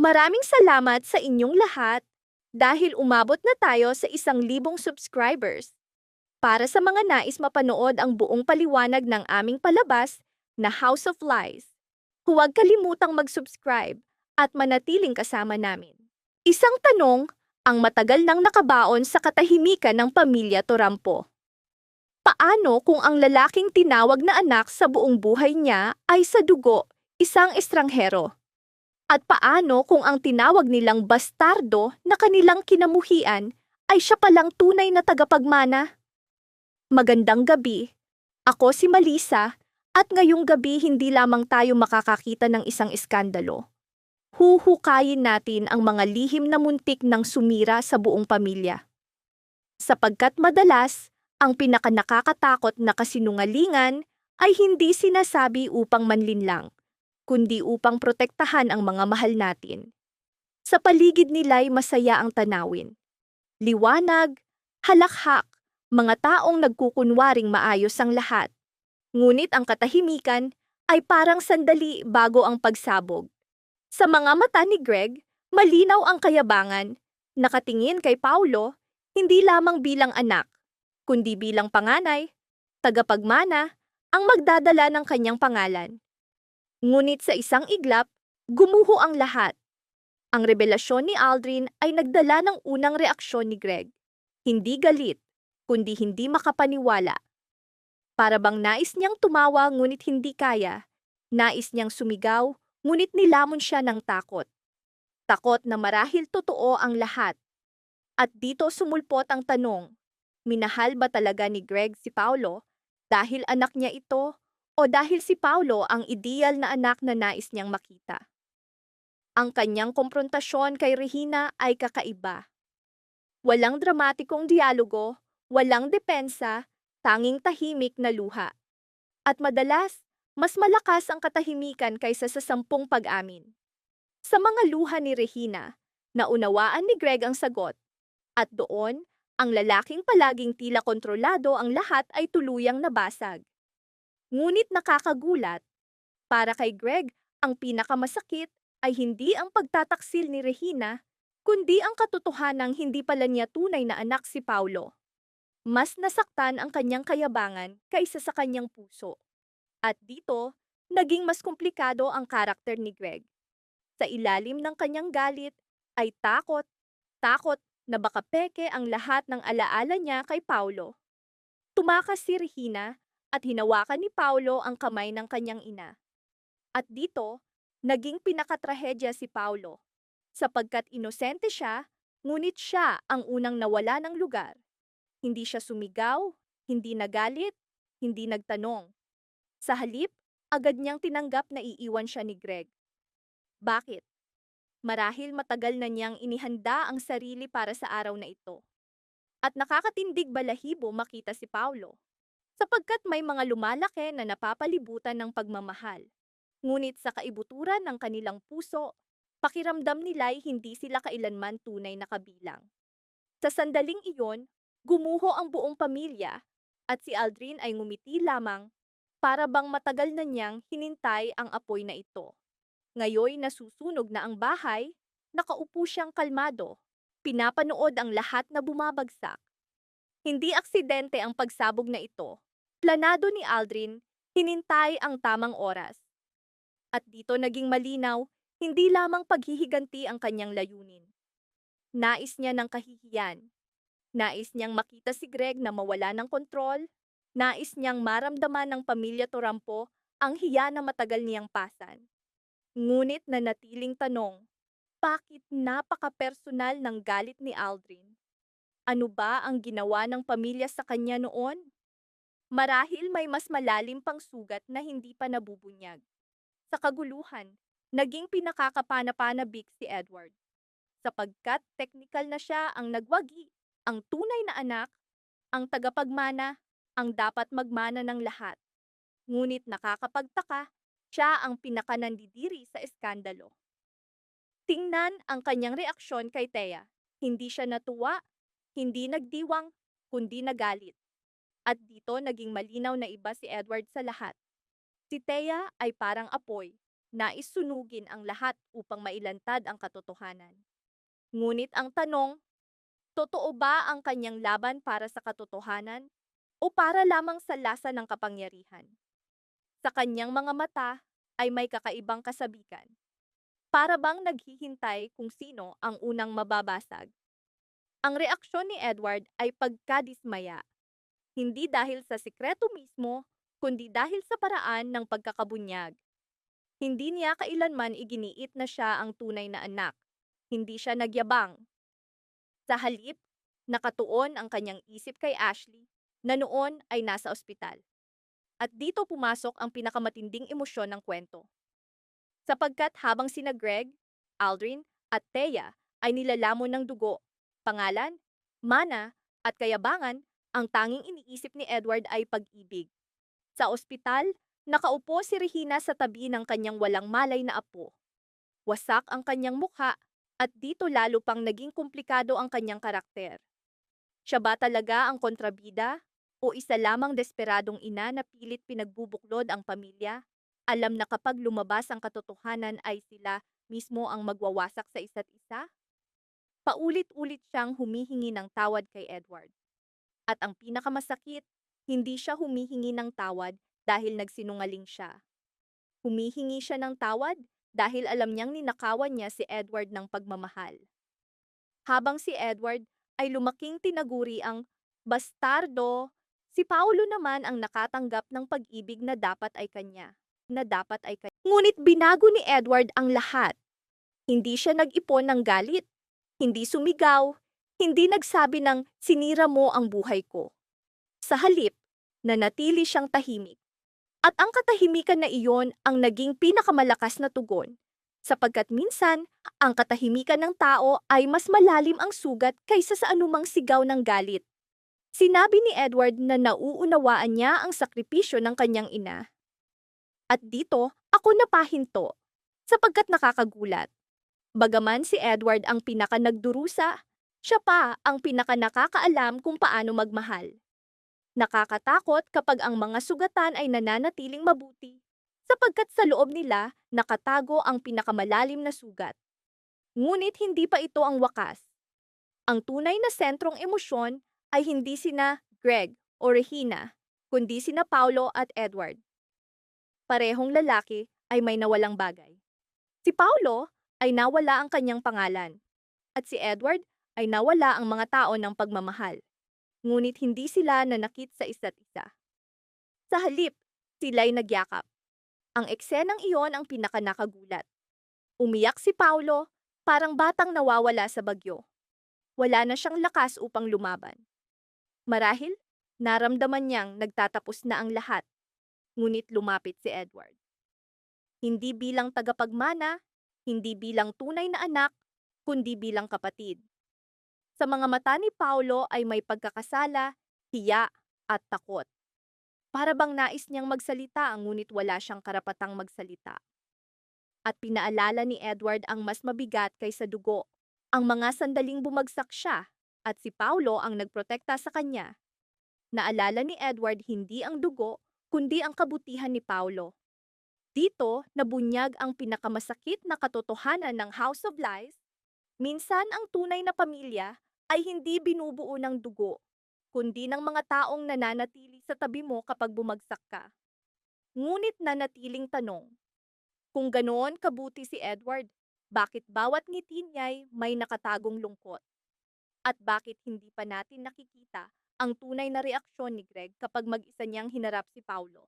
Maraming salamat sa inyong lahat dahil umabot na tayo sa 1,000 subscribers. Para sa mga nais mapanood ang buong paliwanag ng aming palabas na House of Lies, huwag kalimutang mag-subscribe at manatiling kasama namin. Isang tanong ang matagal nang nakabaon sa katahimikan ng pamilya Torampo. Paano kung ang lalaking tinawag na anak sa buong buhay niya ay sa dugo, isang estranghero? At paano kung ang tinawag nilang bastardo na kanilang kinamuhian ay siya palang tunay na tagapagmana? Magandang gabi. Ako si Malisa at ngayong gabi hindi lamang tayo makakakita ng isang iskandalo. Huhukayin natin ang mga lihim na muntik ng sumira sa buong pamilya. Sapagkat madalas, ang pinakanakakatakot na kasinungalingan ay hindi sinasabi upang manlinlang, kundi upang protektahan ang mga mahal natin. Sa paligid nila'y masaya ang tanawin. Liwanag, halakhak, mga taong nagkukunwaring maayos ang lahat. Ngunit ang katahimikan ay parang sandali bago ang pagsabog. Sa mga mata ni Greg, malinaw ang kayabangan, nakatingin kay Paulo, hindi lamang bilang anak, kundi bilang panganay, tagapagmana, ang magdadala ng kanyang pangalan. Ngunit sa isang iglap, gumuho ang lahat. Ang revelasyon ni Aldrin ay nagdala ng unang reaksyon ni Greg. Hindi galit, kundi hindi makapaniwala. Para bang nais niyang tumawa ngunit hindi kaya. Nais niyang sumigaw, ngunit nilamon siya ng takot. Takot na marahil totoo ang lahat. At dito sumulpot ang tanong, minahal ba talaga ni Greg si Paulo dahil anak niya ito o dahil si Paulo ang ideal na anak na nais niyang makita? Ang kanyang komprontasyon kay Regina ay kakaiba. Walang dramatikong dialogo, walang depensa, tanging tahimik na luha. At madalas, mas malakas ang katahimikan kaysa sa 10 pag-amin. Sa mga luha ni Regina, naunawaan ni Greg ang sagot. At doon, ang lalaking palaging tila kontrolado ang lahat ay tuluyang nabasag. Ngunit nakakagulat, para kay Greg, ang pinakamasakit ay hindi ang pagtataksil ni Regina, kundi ang katotohanang hindi pala niya tunay na anak si Paulo. Mas nasaktan ang kanyang kayabangan kaysa sa kanyang puso. At dito, naging mas komplikado ang karakter ni Greg. Sa ilalim ng kanyang galit ay takot na baka peke ang lahat ng alaala niya kay Paulo. Tumakas si Regina at hinawakan ni Paulo ang kamay ng kanyang ina. At dito, naging pinakatrahedya si Paulo, sapagkat inosente siya, ngunit siya ang unang nawala ng lugar. Hindi siya sumigaw, hindi nagalit, hindi nagtanong. Sa halip, agad niyang tinanggap na iiwan siya ni Greg. Bakit? Marahil matagal na niyang inihanda ang sarili para sa araw na ito. At nakakatindig balahibo makita si Paulo, sapagkat may mga lumalaki na napapalibutan ng pagmamahal. Ngunit sa kaibuturan ng kanilang puso, pakiramdam nila'y hindi sila kailanman tunay na kabilang. Sa sandaling iyon, gumuho ang buong pamilya at si Aldrin ay ngumiti lamang para bang matagal na niyang hinintay ang apoy na ito. Ngayoy nasusunog na ang bahay, nakaupo siyang kalmado, pinapanood ang lahat na bumabagsak. Hindi aksidente ang pagsabog na ito. Planado ni Aldrin, hinintay ang tamang oras. At dito naging malinaw, hindi lamang paghihiganti ang kanyang layunin. Nais niya ng kahihiyan. Nais niyang makita si Greg na mawala ng kontrol. Nais niyang maramdaman ng pamilya Torampo ang hiya na matagal niyang pasan. Ngunit nanatiling tanong, bakit napaka-personal ng galit ni Aldrin? Ano ba ang ginawa ng pamilya sa kanya noon? Marahil may mas malalim pang sugat na hindi pa nabubunyag. Sa kaguluhan, naging pinakakapana-panabik si Edward. Sapagkat teknikal na siya ang nagwagi, ang tunay na anak, ang tagapagmana, ang dapat magmana ng lahat. Ngunit nakakapagtaka, siya ang pinakanandidiri sa eskandalo. Tingnan ang kanyang reaksyon kay Thea. Hindi siya natuwa, hindi nagdiwang, kundi nagalit. At dito naging malinaw na iba si Edward sa lahat. Si Thea ay parang apoy. nais sunugin ang lahat upang mailantad ang katotohanan. Ngunit ang tanong, totoo ba ang kanyang laban para sa katotohanan o para lamang sa lasa ng kapangyarihan? Sa kanyang mga mata ay may kakaibang kasabikan. Para bang naghihintay kung sino ang unang mababasag? Ang reaksyon ni Edward ay pagkadismaya, hindi dahil sa sikreto mismo, kundi dahil sa paraan ng pagkakabunyag. Hindi niya kailanman iginiit na siya ang tunay na anak. Hindi siya nagyabang. Sa halip, nakatuon ang kanyang isip kay Ashley na noon ay nasa ospital. At dito pumasok ang pinakamatinding emosyon ng kwento. Sapagkat habang sina Greg, Aldrin at Thea ay nilalamon ng dugo, pangalan, mana at kayabangan, ang tanging iniisip ni Edward ay pag-ibig. Sa ospital, nakaupo si Regina sa tabi ng kanyang walang malay na apo. Wasak ang kanyang mukha at dito lalo pang naging komplikado ang kanyang karakter. Siya ba talaga ang kontrabida o isa lamang desperadong ina na pilit pinagbubuklod ang pamilya? Alam na kapag lumabas ang katotohanan ay sila mismo ang magwawasak sa isa't isa? Paulit-ulit siyang humihingi ng tawad kay Edward. At ang pinakamasakit, hindi siya humihingi ng tawad dahil nagsinungaling siya. Humihingi siya ng tawad dahil alam niyang ninakawan niya si Edward ng pagmamahal. Habang si Edward ay lumaking tinaguri ang bastardo, si Paulo naman ang nakatanggap ng pag-ibig na dapat ay kanya. Ngunit binago ni Edward ang lahat. Hindi siya nag-ipon ng galit, hindi sumigaw, hindi nagsabi ng sinira mo ang buhay ko. Sa halip, nanatili siyang tahimik. At ang katahimikan na iyon ang naging pinakamalakas na tugon, sapagkat minsan, ang katahimikan ng tao ay mas malalim ang sugat kaysa sa anumang sigaw ng galit. Sinabi ni Edward na nauunawaan niya ang sakripisyo ng kanyang ina. At dito, ako napahinto, sapagkat nakakagulat. Bagaman si Edward ang pinaka-nagdurusa, siya pa ang pinaka-nakakaalam kung paano magmahal. Nakakatakot kapag ang mga sugatan ay nananatiling mabuti, sapagkat sa loob nila nakatago ang pinakamalalim na sugat. Ngunit hindi pa ito ang wakas. Ang tunay na sentrong emosyon ay hindi sina Greg o Regina, kundi sina Paulo at Edward. Parehong lalaki ay may nawalang bagay. Si Paulo ay nawala ang kanyang pangalan, at si Edward ay nawala ang mga tao ng pagmamahal. Ngunit hindi sila nanakit sa isa't isa. Sa halip, sila'y nagyakap. Ang eksenang iyon ang pinakanakagulat. Umiyak si Paulo, parang batang nawawala sa bagyo. Wala na siyang lakas upang lumaban. Marahil, naramdaman niyang nagtatapos na ang lahat. Ngunit lumapit si Edward. Hindi bilang tagapagmana, hindi bilang tunay na anak, kundi bilang kapatid. Sa mga mata ni Paulo ay may pagkakasala, hiya, at takot. Para bang nais niyang magsalita ngunit wala siyang karapatang magsalita. At pinaalala ni Edward ang mas mabigat kaysa dugo, ang mga sandaling bumagsak siya, at si Paulo ang nagprotekta sa kanya. Naalala ni Edward hindi ang dugo, kundi ang kabutihan ni Paulo. Dito, nabunyag ang pinakamasakit na katotohanan ng House of Lies. Minsan ang tunay na pamilya ay hindi binubuo ng dugo, kundi ng mga taong nananatili sa tabi mo kapag bumagsak ka. Ngunit nanatiling tanong, kung ganoon kabuti si Edward, bakit bawat ngiti niya'y may nakatagong lungkot? At bakit hindi pa natin nakikita ang tunay na reaksyon ni Greg kapag mag-isa niyang hinarap si Paulo?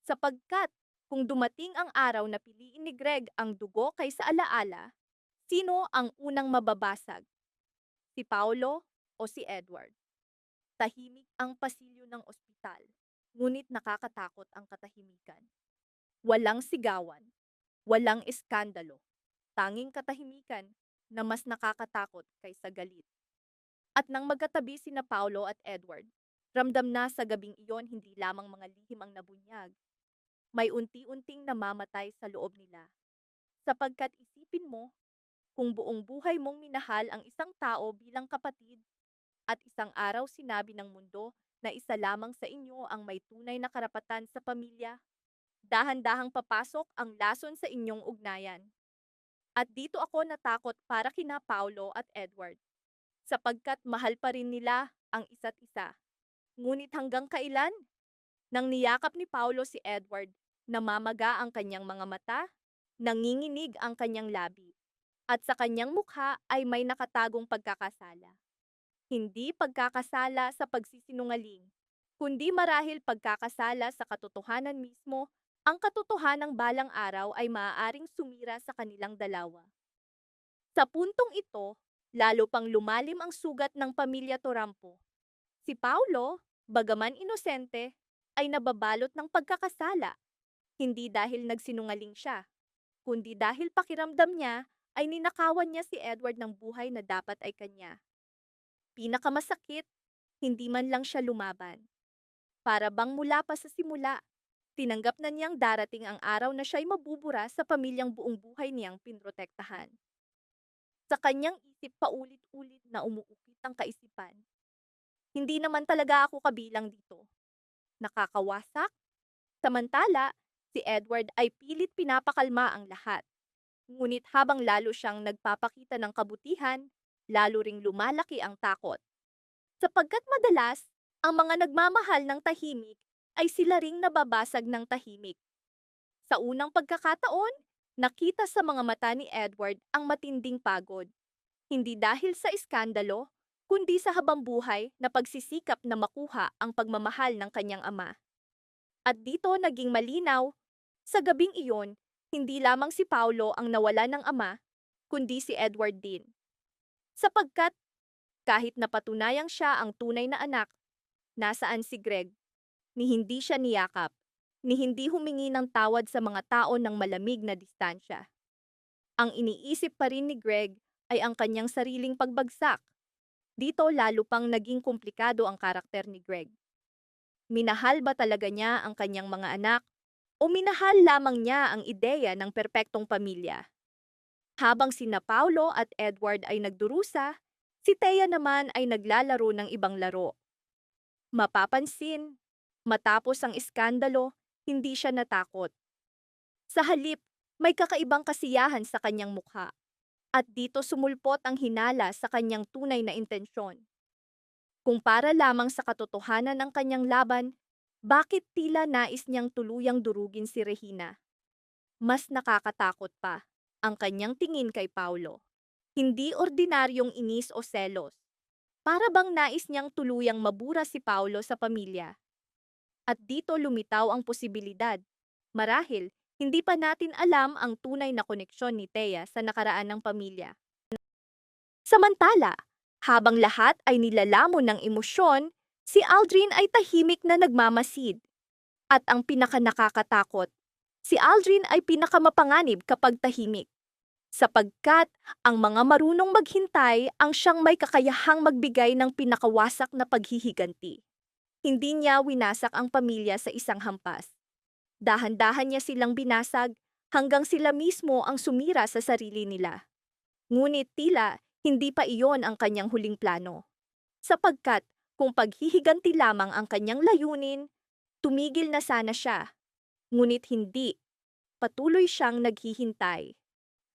Sapagkat kung dumating ang araw na piliin ni Greg ang dugo kaysa alaala, sino ang unang mababasag? Si Paulo o si Edward? Tahimik ang pasilyo ng ospital, ngunit nakakatakot ang katahimikan. Walang sigawan, walang eskandalo, tanging katahimikan na mas nakakatakot kaysa galit. At nang magkatabi sina Paulo at Edward, ramdam na sa gabing iyon hindi lamang mga lihim ang nabunyag, may unti-unting namamatay sa loob nila. Sapagkat isipin mo, kung buong buhay mong minahal ang isang tao bilang kapatid, at isang araw sinabi ng mundo na isa lamang sa inyo ang may tunay na karapatan sa pamilya, dahan-dahang papasok ang lason sa inyong ugnayan. At dito ako natakot para kina Paulo at Edward, sapagkat mahal pa rin nila ang isa't isa. Ngunit hanggang kailan? Nang niyakap ni Paulo si Edward, namamaga ang kanyang mga mata, nanginginig ang kanyang labi, at sa kanyang mukha ay may nakatagong pagkakasala. Hindi pagkakasala sa pagsisinungaling, kundi marahil pagkakasala sa katotohanan mismo. Ang katotohanang balang araw ay maaaring sumira sa kanilang dalawa. Sa puntong ito, lalo pang lumalim ang sugat ng pamilya Torampo. Si Paulo, bagaman inosente, ay nababalot ng pagkakasala, hindi dahil nagsinungaling siya, kundi dahil pakiramdam niya ay ninakawan niya si Edward ng buhay na dapat ay kanya. Pinakamasakit, hindi man lang siya lumaban. Para bang mula pa sa simula, tinanggap na niyang darating ang araw na siya'y mabubura sa pamilyang buong buhay niyang pinrotektahan. Sa kanyang isip paulit-ulit na umuukit ang kaisipan. Hindi naman talaga ako kabilang dito. Nakakawasak. Samantala, si Edward ay pilit pinapakalma ang lahat. Ngunit habang lalo siyang nagpapakita ng kabutihan, lalo ring lumalaki ang takot. Sapagkat madalas, ang mga nagmamahal ng tahimik ay sila ring nababasag ng tahimik. Sa unang pagkakataon, nakita sa mga mata ni Edward ang matinding pagod. Hindi dahil sa iskandalo, kundi sa habambuhay na pagsisikap na makuha ang pagmamahal ng kanyang ama. At dito naging malinaw, sa gabing iyon, hindi lamang si Paulo ang nawala ng ama, kundi si Edward din. Sapagkat kahit napatunayang siya ang tunay na anak, nasaan si Greg? Ni hindi siya niyakap, ni hindi humingi ng tawad sa mga tao ng malamig na distansya. Ang iniisip pa rin ni Greg ay ang kanyang sariling pagbagsak. Dito lalo pang naging komplikado ang karakter ni Greg. Minahal ba talaga niya ang kanyang mga anak o minahal lamang niya ang ideya ng perpektong pamilya? Habang sina Paulo at Edward ay nagdurusa, si Thea naman ay naglalaro ng ibang laro. Mapapansin, matapos ang iskandalo, hindi siya natakot. Sa halip, may kakaibang kasiyahan sa kanyang mukha. At dito sumulpot ang hinala sa kanyang tunay na intensyon. Kung para lamang sa katotohanan ng kanyang laban, bakit tila nais niyang tuluyang durugin si Regina? Mas nakakatakot pa ang kanyang tingin kay Paulo. Hindi ordinaryong inis o selos. Para bang nais niyang tuluyang mabura si Paulo sa pamilya. At dito lumitaw ang posibilidad. Marahil, hindi pa natin alam ang tunay na koneksyon ni Thea sa nakaraan ng pamilya. Samantala, habang lahat ay nilalamon ng emosyon, si Aldrin ay tahimik na nagmamasid. At ang pinakanakakatakot, si Aldrin ay pinakamapanganib kapag tahimik. Sapagkat ang mga marunong maghintay ang siyang may kakayahang magbigay ng pinakawasak na paghihiganti. Hindi niya winasak ang pamilya sa isang hampas. Dahan-dahan niya silang binasag hanggang sila mismo ang sumira sa sarili nila. Ngunit tila hindi pa iyon ang kanyang huling plano. Sapagkat kung paghihiganti lamang ang kanyang layunin, tumigil na sana siya. Ngunit hindi. Patuloy siyang naghihintay.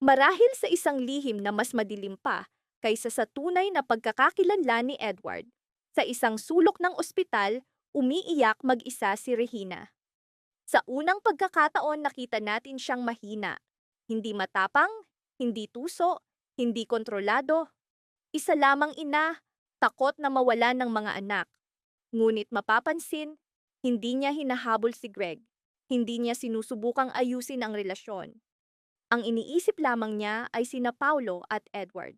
Marahil sa isang lihim na mas madilim pa kaysa sa tunay na pagkakakilanlan ni Edward. Sa isang sulok ng ospital, umiiyak mag-isa si Regina. Sa unang pagkakataon nakita natin siyang mahina. Hindi matapang, hindi tuso, hindi kontrolado. Isa lamang ina, takot na mawala ng mga anak. Ngunit mapapansin, hindi niya hinahabol si Greg. Hindi niya sinusubukang ayusin ang relasyon. Ang iniisip lamang niya ay sina Paulo at Edward.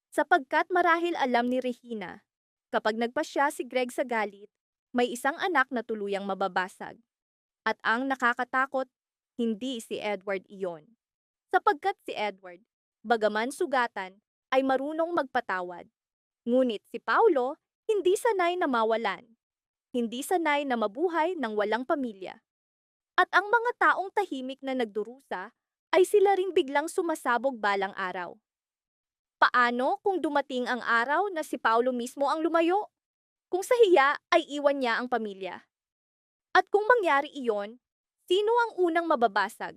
Sapagkat marahil alam ni Regina, kapag nagpasya si Greg sa galit, may isang anak na tuluyang mababasag. At ang nakakatakot, hindi si Edward iyon. Sapagkat si Edward, bagaman sugatan, ay marunong magpatawad. Ngunit si Paulo, hindi sanay na mawalan. Hindi sanay na mabuhay ng walang pamilya. At ang mga taong tahimik na nagdurusa, ay sila ring biglang sumasabog balang araw. Paano kung dumating ang araw na si Paulo mismo ang lumayo? Kung sa hiya ay iwan niya ang pamilya. At kung mangyari iyon, Sino ang unang mababasag?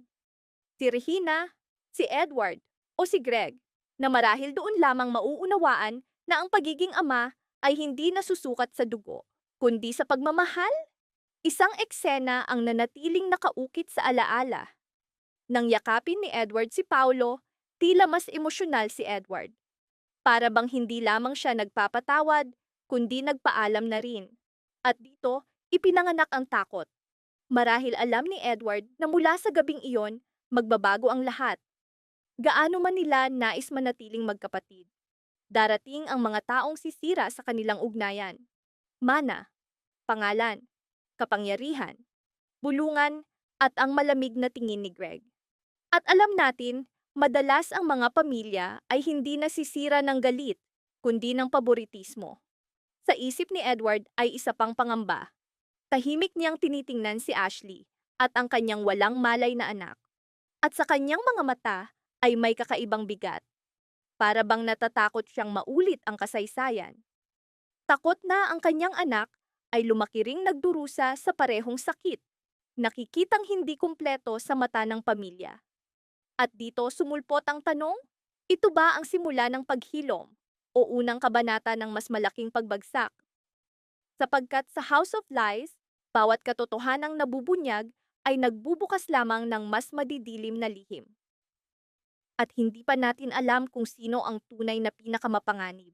Si Regina, si Edward, o si Greg, na marahil doon lamang mauunawaan na ang pagiging ama ay hindi nasusukat sa dugo, kundi sa pagmamahal? Isang eksena ang nanatiling nakaukit sa alaala. Nang yakapin ni Edward si Paulo, tila mas emosyonal si Edward. Para bang hindi lamang siya nagpapatawad, kundi nagpaalam na rin. At dito, ipinanganak ang takot. Marahil alam ni Edward na mula sa gabing iyon, magbabago ang lahat. Gaano man nila nais manatiling magkapatid. Darating ang mga taong sisira sa kanilang ugnayan. Mana, pangalan, kapangyarihan, bulungan, at ang malamig na tingin ni Greg. At alam natin, madalas ang mga pamilya ay hindi nasisira ng galit, kundi ng paboritismo. Sa isip ni Edward ay isa pang pangamba. Tahimik niyang tinitingnan si Ashley at ang kanyang walang malay na anak. At sa kanyang mga mata ay may kakaibang bigat. Para bang natatakot siyang maulit ang kasaysayan. Takot na ang kanyang anak ay lumaki ring nagdurusa sa parehong sakit. Nakikitang hindi kumpleto sa mata ng pamilya. At dito sumulpot ang tanong, ito ba ang simula ng paghilom o unang kabanata ng mas malaking pagbagsak? Sapagkat sa House of Lies, bawat katotohanang nabubunyag ay nagbubukas lamang ng mas madidilim na lihim. At hindi pa natin alam kung sino ang tunay na pinakamapanganib.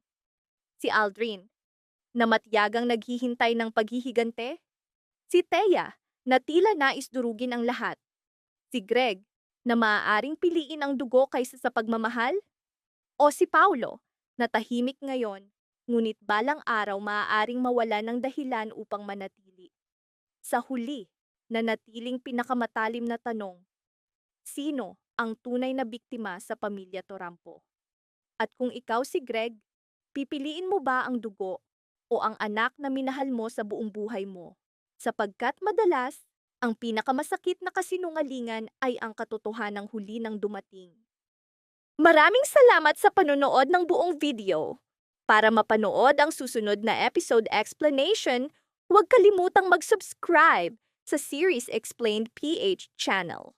Si Aldrin, na matyagang naghihintay ng paghihigante? Si Thea, na tila nais durugin ang lahat? Si Greg, na maaaring piliin ang dugo kaysa sa pagmamahal? O si Paulo, na tahimik ngayon, ngunit balang araw maaaring mawala ng dahilan upang manatili? Sa huli, nanatiling pinakamatalim na tanong, sino ang tunay na biktima sa pamilya Torampo? At kung ikaw si Greg, pipiliin mo ba ang dugo o ang anak na minahal mo sa buong buhay mo? Sapagkat madalas, ang pinakamasakit na kasinungalingan ay ang katotohanang huli ng dumating. Maraming salamat sa panonood ng buong video. Para mapanood ang susunod na episode explanation, huwag kalimutang mag-subscribe sa Series Explained PH channel.